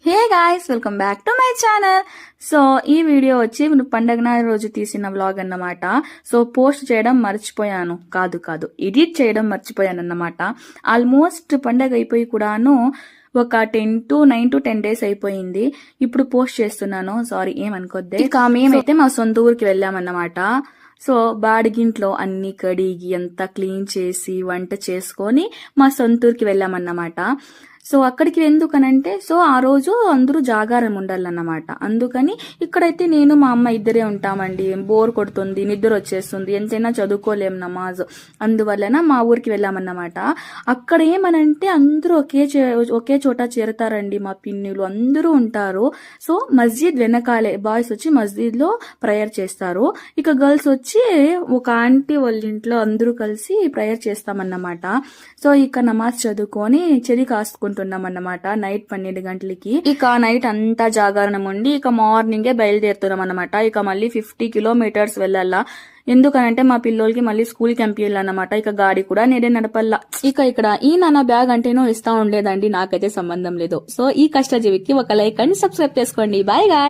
Hey guys, welcome back to my channel. So ఈ video వచ్చి పండగ రోజు తీసిన వ్లాగ్ అన్నమాట. సో పోస్ట్ చేయడం మర్చిపోయాను, కాదు ఎడిట్ చేయడం మర్చిపోయాను అన్నమాట. ఆల్మోస్ట్ పండగ అయిపోయి కూడాను ఒక 9 to 10 days అయిపోయింది. ఇప్పుడు పోస్ట్ చేస్తున్నాను, సారీ ఏమనుకోద్దే. ఇక మేమైతే మా సొంత ఊరికి వెళ్ళామన్నమాట. సో బాడిగింట్లో అన్ని కడిగి అంతా క్లీన్ చేసి వంట చేసుకొని మా సొంతూరుకి వెళ్ళామన్నమాట. సో అక్కడికి ఎందుకనంటే, సో ఆ రోజు అందరూ జాగారం ఉండాలన్నమాట. అందుకని ఇక్కడైతే నేను మా అమ్మ ఇద్దరే ఉంటామండి. బోర్ కొడుతుంది, నిద్ర వచ్చేస్తుంది, ఎంతైనా చదువుకోలేం నమాజ్. అందువలన మా ఊరికి వెళ్ళామన్నమాట. అక్కడ ఏమనంటే అందరూ ఒకే చోట చేరతారండి. మా పిన్నులు అందరూ ఉంటారు. సో మస్జిద్ వెనకాలే బాయ్స్ వచ్చి మస్జిద్ లో ప్రేయర్ చేస్తారు. ఇక గర్ల్స్ వచ్చి ఒక ఆంటీ వాళ్ళ ఇంట్లో అందరూ కలిసి ప్రేయర్ చేస్తామన్నమాట. సో ఇక నమాజ్ చదువుకొని చెరి కాసుకుంటున్నాం అన్నమాట. నైట్ 12 గంటలకి ఇక నైట్ అంతా జాగరణం ఉండి ఇక మార్నింగే బయలుదేరుతున్నాం అన్నమాట. ఇక మళ్ళీ 50 kilometers వెళ్ళాలా. ఎందుకనంటే మా పిల్లోళ్ళకి మళ్ళీ స్కూల్ కి పంపించాలన్నమాట. ఇక గాడి కూడా నేనే నడపల్లా. ఇక ఇక్కడ ఈ నాన్న బ్యాగ్ అంటేనో ఇస్తా ఉండేదండి, నాకైతే సంబంధం లేదు. సో ఈ కష్టజీవికి ఒక లైక్ అండ్ సబ్స్క్రైబ్ చేసుకోండి. Bye guy.